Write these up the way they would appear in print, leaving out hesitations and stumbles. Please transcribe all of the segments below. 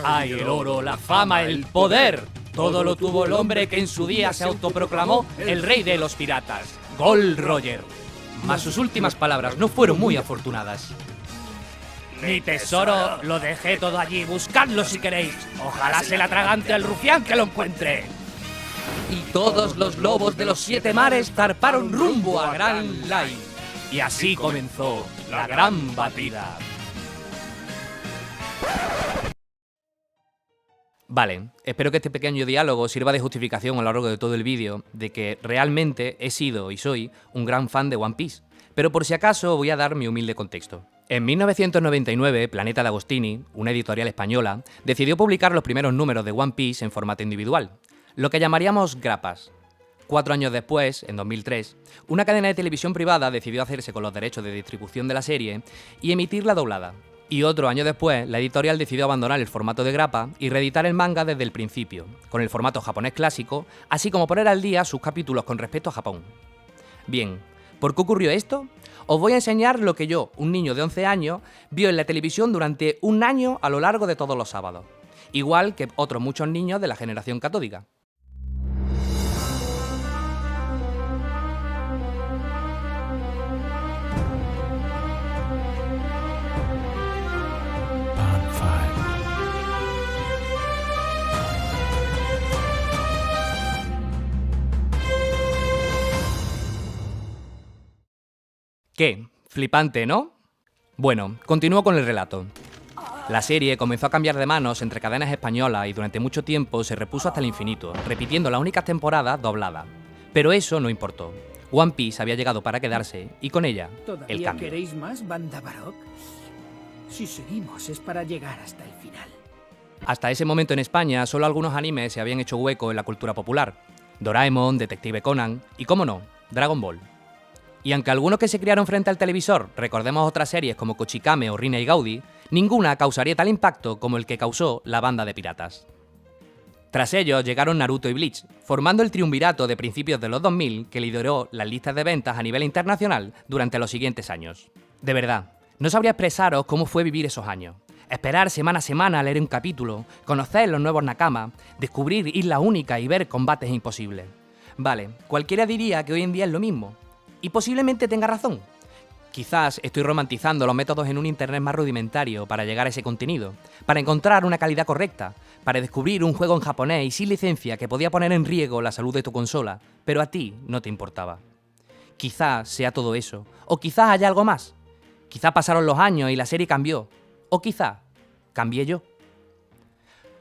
Hay el oro, la fama, el poder. Todo lo tuvo el hombre que en su día se autoproclamó el rey de los piratas, Gold Roger. Mas sus últimas palabras no fueron muy afortunadas. Mi tesoro lo dejé todo allí, buscadlo si queréis. Ojalá se la atragante al rufián que lo encuentre. Y todos los lobos de los 7 mares zarparon rumbo a Grand Line. Y así comenzó la gran batida. Vale, espero que este pequeño diálogo sirva de justificación a lo largo de todo el vídeo de que realmente he sido y soy un gran fan de One Piece, pero por si acaso voy a dar mi humilde contexto. En 1999, Planeta de Agostini, una editorial española, decidió publicar los primeros números de One Piece en formato individual, lo que llamaríamos grapas. 4 años después, en 2003, una cadena de televisión privada decidió hacerse con los derechos de distribución de la serie y emitirla doblada. Y otro año después, la editorial decidió abandonar el formato de grapa y reeditar el manga desde el principio, con el formato japonés clásico, así como poner al día sus capítulos con respecto a Japón. Bien, ¿por qué ocurrió esto? Os voy a enseñar lo que yo, un niño de 11 años, vio en la televisión durante un año a lo largo de todos los sábados, igual que otros muchos niños de la generación catódica. ¿Qué? Flipante, ¿no? Bueno, continúo con el relato. La serie comenzó a cambiar de manos entre cadenas españolas y durante mucho tiempo se repuso hasta el infinito, repitiendo las únicas temporadas dobladas. Pero eso no importó. One Piece había llegado para quedarse y con ella, el cambio. ¿Queréis más, Banda Baroque? Si seguimos es para llegar hasta el final. Hasta ese momento en España solo algunos animes se habían hecho hueco en la cultura popular. Doraemon, Detective Conan y, cómo no, Dragon Ball. Y aunque algunos que se criaron frente al televisor recordemos otras series como Kochikame o Rina y Gaudi, ninguna causaría tal impacto como el que causó la banda de piratas. Tras ellos llegaron Naruto y Bleach, formando el triunvirato de principios de los 2000 que lideró las listas de ventas a nivel internacional durante los siguientes años. De verdad, no sabría expresaros cómo fue vivir esos años. Esperar semana a semana a leer un capítulo, conocer los nuevos nakamas, descubrir Isla Única y ver combates imposibles. Vale, cualquiera diría que hoy en día es lo mismo. Y posiblemente tenga razón. Quizás estoy romantizando los métodos en un internet más rudimentario para llegar a ese contenido, para encontrar una calidad correcta, para descubrir un juego en japonés y sin licencia que podía poner en riesgo la salud de tu consola, pero a ti no te importaba. Quizás sea todo eso, o quizás haya algo más. Quizás pasaron los años y la serie cambió, o quizás cambié yo.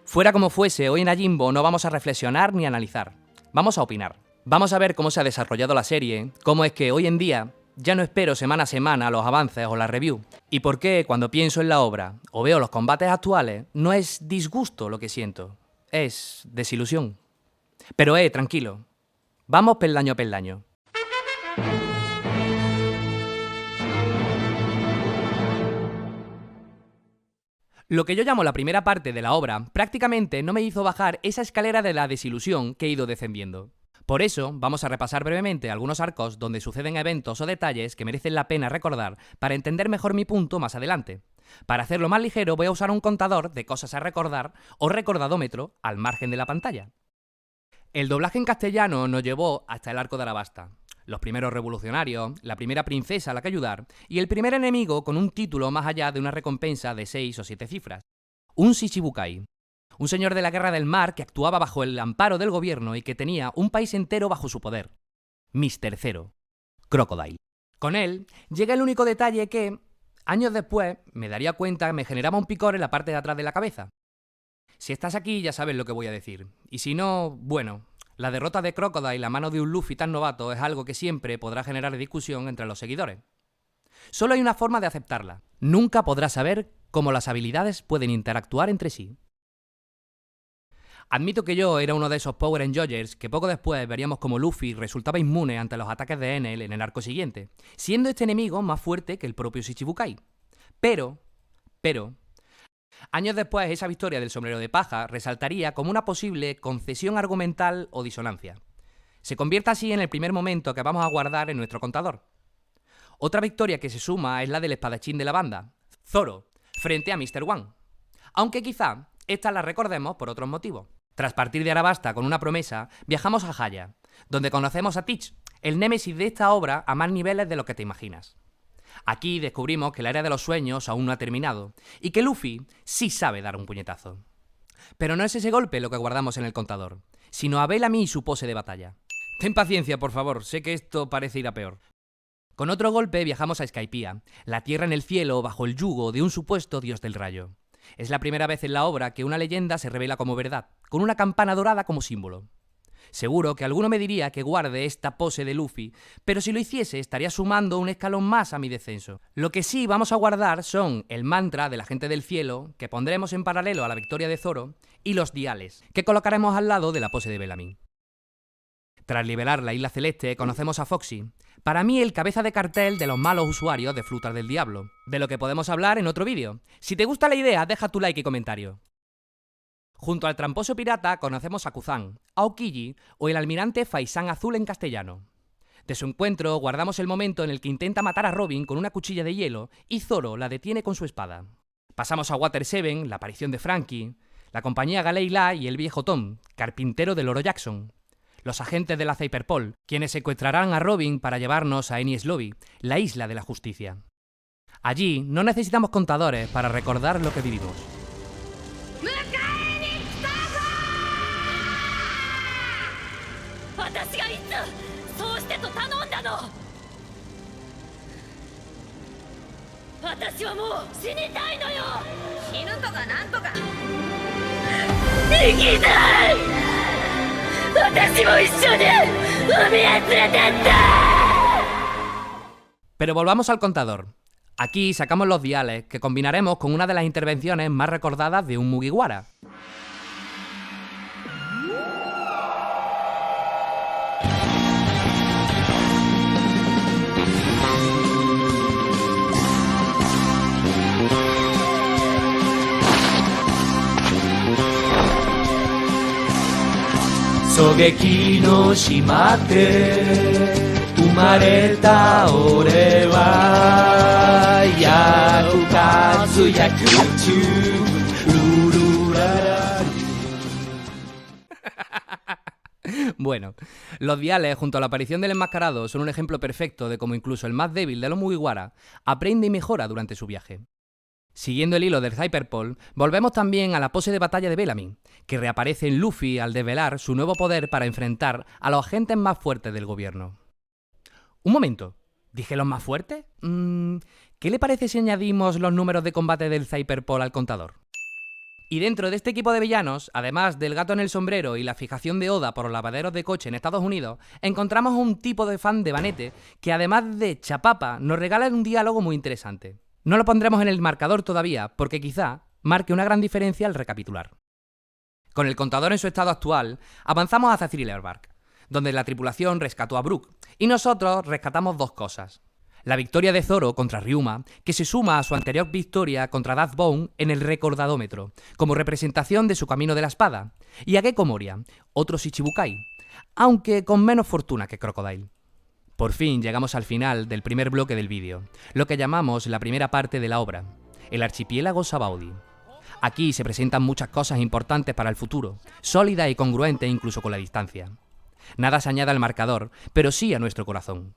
Fuera como fuese, hoy en Ajimbo no vamos a reflexionar ni analizar, vamos a opinar. Vamos a ver cómo se ha desarrollado la serie, cómo es que hoy en día ya no espero semana a semana los avances o las reviews, y por qué cuando pienso en la obra o veo los combates actuales no es disgusto lo que siento, es desilusión. Pero tranquilo, vamos peldaño a peldaño. Lo que yo llamo la primera parte de la obra prácticamente no me hizo bajar esa escalera de la desilusión que he ido descendiendo. Por eso, vamos a repasar brevemente algunos arcos donde suceden eventos o detalles que merecen la pena recordar para entender mejor mi punto más adelante. Para hacerlo más ligero voy a usar un contador de cosas a recordar o recordadómetro al margen de la pantalla. El doblaje en castellano nos llevó hasta el arco de Arabasta, los primeros revolucionarios, la primera princesa a la que ayudar y el primer enemigo con un título más allá de una recompensa de 6 o 7 cifras. Un Shichibukai. Un señor de la Guerra del Mar que actuaba bajo el amparo del gobierno y que tenía un país entero bajo su poder. Mr. Zero. Crocodile. Con él llega el único detalle que, años después, me daría cuenta me generaba un picor en la parte de atrás de la cabeza. Si estás aquí ya sabes lo que voy a decir. Y si no, bueno, la derrota de Crocodile a mano de un Luffy tan novato es algo que siempre podrá generar discusión entre los seguidores. Solo hay una forma de aceptarla. Nunca podrás saber cómo las habilidades pueden interactuar entre sí. Admito que yo era uno de esos Power Enjoyers que poco después veríamos como Luffy resultaba inmune ante los ataques de Enel en el arco siguiente, siendo este enemigo más fuerte que el propio Shichibukai. Pero, años después esa victoria del sombrero de paja resaltaría como una posible concesión argumental o disonancia. Se convierte así en el primer momento que vamos a guardar en nuestro contador. Otra victoria que se suma es la del espadachín de la banda, Zoro, frente a Mr. One. Aunque quizá Esta la recordemos por otros motivos. Tras partir de Arabasta con una promesa, viajamos a Jaya, donde conocemos a Teach, el némesis de esta obra a más niveles de lo que te imaginas. Aquí descubrimos que la era de los sueños aún no ha terminado y que Luffy sí sabe dar un puñetazo. Pero no es ese golpe lo que guardamos en el contador, sino a Bellamy y su pose de batalla. Ten paciencia, por favor, sé que esto parece ir a peor. Con otro golpe viajamos a Skypiea, la tierra en el cielo bajo el yugo de un supuesto dios del rayo. Es la primera vez en la obra que una leyenda se revela como verdad, con una campana dorada como símbolo. Seguro que alguno me diría que guarde esta pose de Luffy, pero si lo hiciese estaría sumando un escalón más a mi descenso. Lo que sí vamos a guardar son el mantra de la gente del cielo, que pondremos en paralelo a la victoria de Zoro, y los diales, que colocaremos al lado de la pose de Bellamy. Tras liberar la Isla Celeste, conocemos a Foxy, para mí el cabeza de cartel de los malos usuarios de Frutas del Diablo, de lo que podemos hablar en otro vídeo. Si te gusta la idea, deja tu like y comentario. Junto al tramposo pirata conocemos a Kuzan, a Aokiji o el almirante Faisán Azul en castellano. De su encuentro guardamos el momento en el que intenta matar a Robin con una cuchilla de hielo y Zoro la detiene con su espada. Pasamos a Water 7, la aparición de Frankie, la compañía Galeila y el viejo Tom, carpintero del Oro Jackson. Los agentes de la Cyberpol, quienes secuestrarán a Robin para llevarnos a Enies Lobby, la isla de la justicia. Allí no necesitamos contadores para recordar lo que vivimos. Pero volvamos al contador. Aquí sacamos los diales, que combinaremos con una de las intervenciones más recordadas de un Mugiwara. Sogeki no shimate umareta ore wa yakukatsu yakuchu rururara. Bueno, los diales junto a la aparición del enmascarado son un ejemplo perfecto de cómo incluso el más débil de los Mugiwara aprende y mejora durante su viaje. Siguiendo el hilo del Cyberpol, volvemos también a la pose de batalla de Bellamy, que reaparece en Luffy al develar su nuevo poder para enfrentar a los agentes más fuertes del gobierno. Un momento, ¿dije los más fuertes? ¿Qué le parece si añadimos los números de combate del Cyberpol al contador? Y dentro de este equipo de villanos, además del gato en el sombrero y la fijación de Oda por los lavaderos de coche en Estados Unidos, encontramos un tipo de fan de Banete que además de chapapa nos regala un diálogo muy interesante. No lo pondremos en el marcador todavía, porque quizá marque una gran diferencia al recapitular. Con el contador en su estado actual, avanzamos hacia Thriller Bark, donde la tripulación rescató a Brook, y nosotros rescatamos dos cosas. La victoria de Zoro contra Ryuma, que se suma a su anterior victoria contra Darth Bone en el recordadómetro, como representación de su camino de la espada, y a Gekko Moria, otro Shichibukai, aunque con menos fortuna que Crocodile. Por fin llegamos al final del primer bloque del vídeo, lo que llamamos la primera parte de la obra, el archipiélago Sabaody. Aquí se presentan muchas cosas importantes para el futuro, sólida y congruente incluso con la distancia. Nada se añade al marcador, pero sí a nuestro corazón.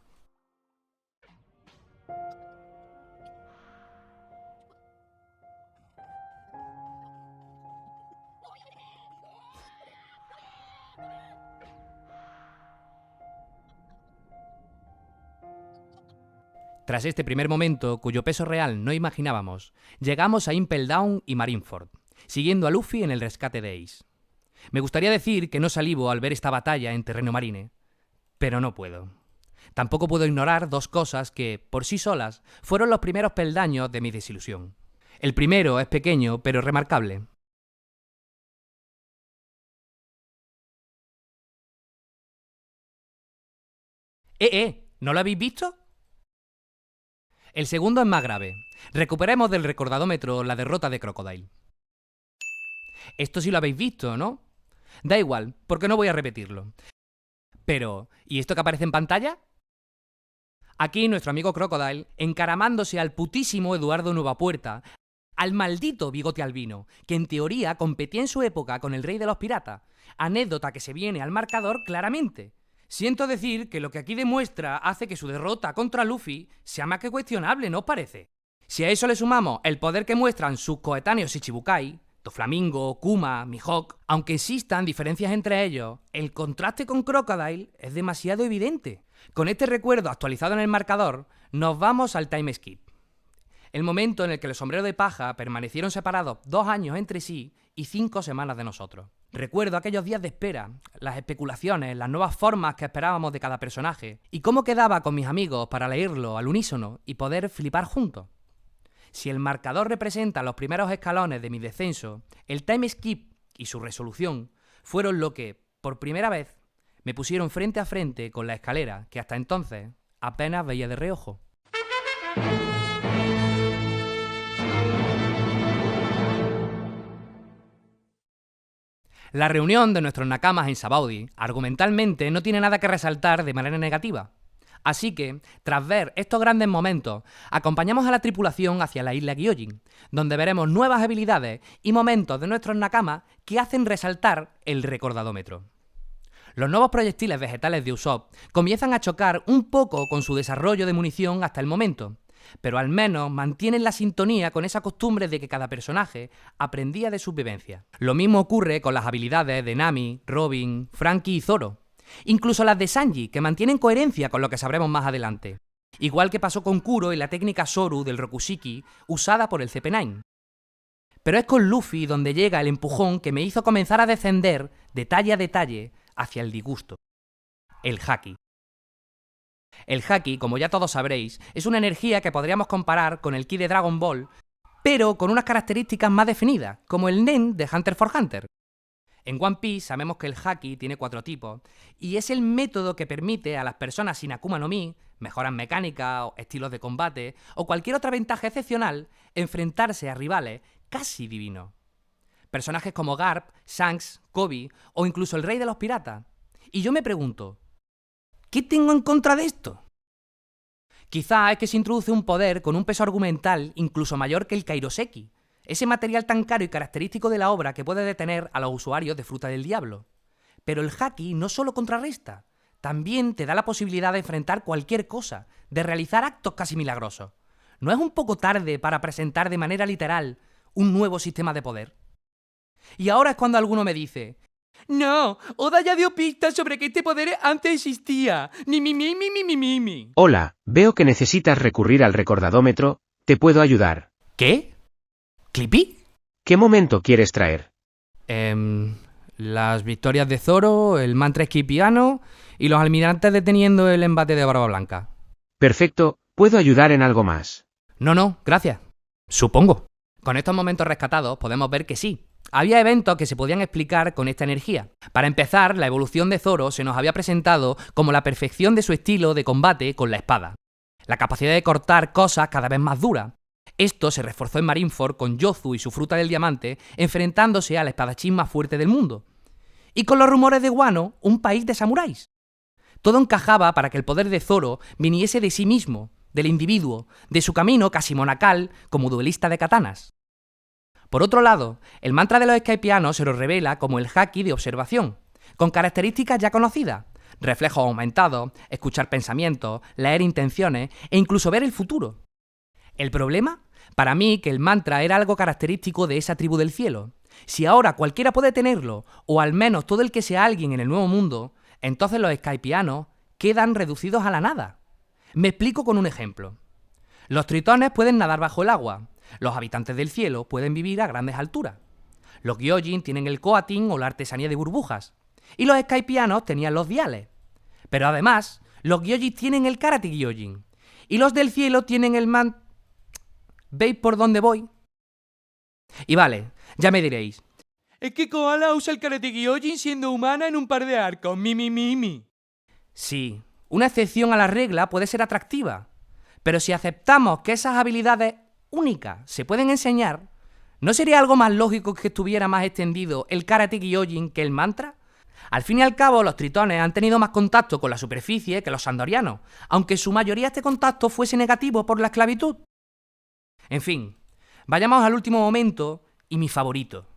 Tras este primer momento, cuyo peso real no imaginábamos, llegamos a Impel Down y Marineford, siguiendo a Luffy en el rescate de Ace. Me gustaría decir que no salivo al ver esta batalla en terreno marine, pero no puedo. Tampoco puedo ignorar dos cosas que, por sí solas, fueron los primeros peldaños de mi desilusión. El primero es pequeño, pero remarcable. ¿No lo habéis visto? El segundo es más grave. Recuperemos del recordadómetro la derrota de Crocodile. Esto sí lo habéis visto, ¿no? Da igual, porque no voy a repetirlo. Pero, ¿y esto que aparece en pantalla? Aquí nuestro amigo Crocodile, encaramándose al putísimo Eduardo Nuevapuerta, al maldito Bigote Albino, que en teoría competía en su época con el rey de los piratas, anécdota que se viene al marcador claramente. Siento decir que lo que aquí demuestra hace que su derrota contra Luffy sea más que cuestionable, ¿no os parece? Si a eso le sumamos el poder que muestran sus coetáneos Shichibukai, Doflamingo, Kuma, Mihawk, aunque existan diferencias entre ellos, el contraste con Crocodile es demasiado evidente. Con este recuerdo actualizado en el marcador, nos vamos al time skip. El momento en el que los sombreros de paja permanecieron separados 2 años entre sí y 5 semanas de nosotros. Recuerdo aquellos días de espera, las especulaciones, las nuevas formas que esperábamos de cada personaje y cómo quedaba con mis amigos para leerlo al unísono y poder flipar juntos. Si el marcador representa los primeros escalones de mi descenso, el time skip y su resolución fueron lo que, por primera vez, me pusieron frente a frente con la escalera que hasta entonces apenas veía de reojo. La reunión de nuestros nakamas en Sabaody, argumentalmente, no tiene nada que resaltar de manera negativa. Así que, tras ver estos grandes momentos, acompañamos a la tripulación hacia la isla Gyojin, donde veremos nuevas habilidades y momentos de nuestros nakamas que hacen resaltar el recordadómetro. Los nuevos proyectiles vegetales de Usopp comienzan a chocar un poco con su desarrollo de munición hasta el momento, pero al menos mantienen la sintonía con esa costumbre de que cada personaje aprendía de sus vivencias. Lo mismo ocurre con las habilidades de Nami, Robin, Franky y Zoro. Incluso las de Sanji, que mantienen coherencia con lo que sabremos más adelante. Igual que pasó con Kuro y la técnica Zoru del Rokushiki, usada por el CP9. Pero es con Luffy donde llega el empujón que me hizo comenzar a descender, detalle a detalle, hacia el disgusto. El Haki. El Haki, como ya todos sabréis, es una energía que podríamos comparar con el Ki de Dragon Ball, pero con unas características más definidas, como el Nen de Hunter x Hunter. En One Piece sabemos que el Haki tiene 4 tipos, y es el método que permite a las personas sin Akuma no Mi, mejoras mecánicas, estilos de combate, o cualquier otra ventaja excepcional, enfrentarse a rivales casi divinos. Personajes como Garp, Shanks, Kobe, o incluso el Rey de los Piratas. Y yo me pregunto, ¿qué tengo en contra de esto? Quizá es que se introduce un poder con un peso argumental incluso mayor que el Kairoseki, ese material tan caro y característico de la obra que puede detener a los usuarios de Fruta del Diablo. Pero el Haki no solo contrarresta, también te da la posibilidad de enfrentar cualquier cosa, de realizar actos casi milagrosos. ¿No es un poco tarde para presentar de manera literal un nuevo sistema de poder? Y ahora es cuando alguno me dice: no, Oda ya dio pistas sobre que este poder antes existía. Ni mi mi mi mi mi mi mi. Hola, veo que necesitas recurrir al recordadómetro, ¿te puedo ayudar? ¿Qué? ¿Clippy? ¿Qué momento quieres traer? Las victorias de Zoro, el mantra esquipiano y los almirantes deteniendo el embate de Barba Blanca. Perfecto, ¿puedo ayudar en algo más? No, gracias. Supongo. Con estos momentos rescatados podemos ver que sí. Había eventos que se podían explicar con esta energía. Para empezar, la evolución de Zoro se nos había presentado como la perfección de su estilo de combate con la espada. La capacidad de cortar cosas cada vez más duras. Esto se reforzó en Marineford con Yozu y su fruta del diamante enfrentándose al espadachín más fuerte del mundo. Y con los rumores de Wano, un país de samuráis. Todo encajaba para que el poder de Zoro viniese de sí mismo, del individuo, de su camino casi monacal como duelista de katanas. Por otro lado, el mantra de los Skypianos se nos revela como el Haki de observación, con características ya conocidas: reflejos aumentados, escuchar pensamientos, leer intenciones e incluso ver el futuro. ¿El problema? Para mí que el mantra era algo característico de esa tribu del cielo. Si ahora cualquiera puede tenerlo, o al menos todo el que sea alguien en el Nuevo Mundo, entonces los Skypianos quedan reducidos a la nada. Me explico con un ejemplo. Los tritones pueden nadar bajo el agua. Los habitantes del cielo pueden vivir a grandes alturas. Los Gyojin tienen el Koatin o la artesanía de burbujas. Y los Skypianos tenían los diales. Pero además, los Gyojin tienen el Karate Gyojin. Y los del cielo tienen el ¿Veis por dónde voy? Y vale, ya me diréis: es que Koala usa el Karate Gyojin siendo humana en un par de arcos. Mi. Sí, una excepción a la regla puede ser atractiva. Pero si aceptamos que esas habilidades únicas se pueden enseñar, ¿no sería algo más lógico que estuviera más extendido el Karate Gyojin que el mantra? Al fin y al cabo, los tritones han tenido más contacto con la superficie que los sandorianos, aunque en su mayoría este contacto fuese negativo por la esclavitud. En fin, Vayamos al último momento y mi favorito.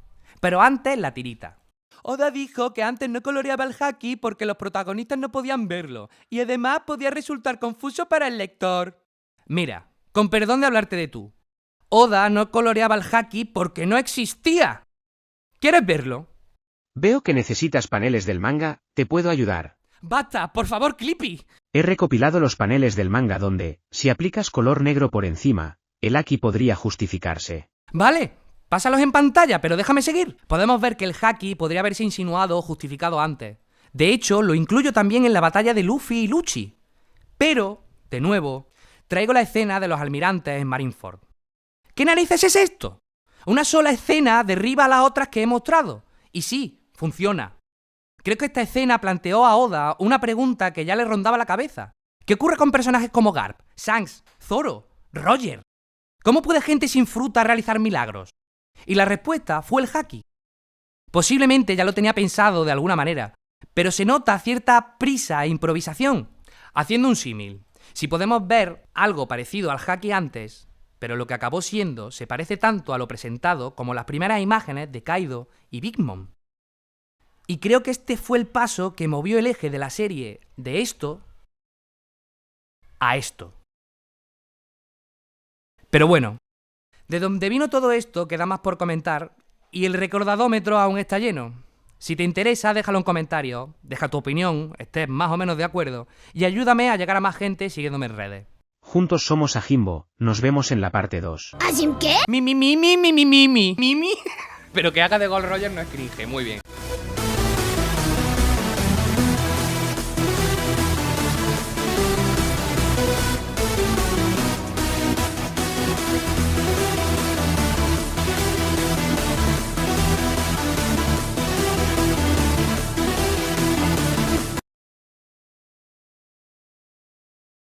Pero antes la tirita. Oda dijo que antes no coloreaba el haki porque los protagonistas no podían verlo y además podía resultar confuso para el lector. Mira, con perdón de hablarte de tú, Oda no coloreaba el haki porque no existía. ¿Quieres verlo? Veo que necesitas paneles del manga, te puedo ayudar. ¡Basta! ¡Por favor, Clippy! He recopilado los paneles del manga donde, si aplicas color negro por encima, el haki podría justificarse. Vale, pásalos en pantalla, pero déjame seguir. Podemos ver que el haki podría haberse insinuado o justificado antes. De hecho, lo incluyo también en la batalla de Luffy y Lucci. Pero, de nuevo, traigo la escena de los almirantes en Marineford. ¿Qué narices es esto? Una sola escena derriba a las otras que he mostrado. Y sí, funciona. Creo que esta escena planteó a Oda una pregunta que ya le rondaba la cabeza. ¿Qué ocurre con personajes como Garp, Shanks, Zoro, Roger? ¿Cómo puede gente sin fruta realizar milagros? Y la respuesta fue el haki. Posiblemente ya lo tenía pensado de alguna manera, pero se nota cierta prisa e improvisación. Haciendo un símil, si podemos ver algo parecido al haki antes, pero lo que acabó siendo se parece tanto a lo presentado como las primeras imágenes de Kaido y Big Mom. Y creo que este fue el paso que movió el eje de la serie de esto a esto. Pero bueno, de donde vino todo esto queda más por comentar y el recordadómetro aún está lleno. Si te interesa, déjalo en comentarios, deja tu opinión, estés más o menos de acuerdo y ayúdame a llegar a más gente siguiéndome en redes. Juntos somos Ajimbo, nos vemos en la parte 2. ¿Ajim qué? Mimi. Pero que haga de Gold Roger no es cringe, muy bien.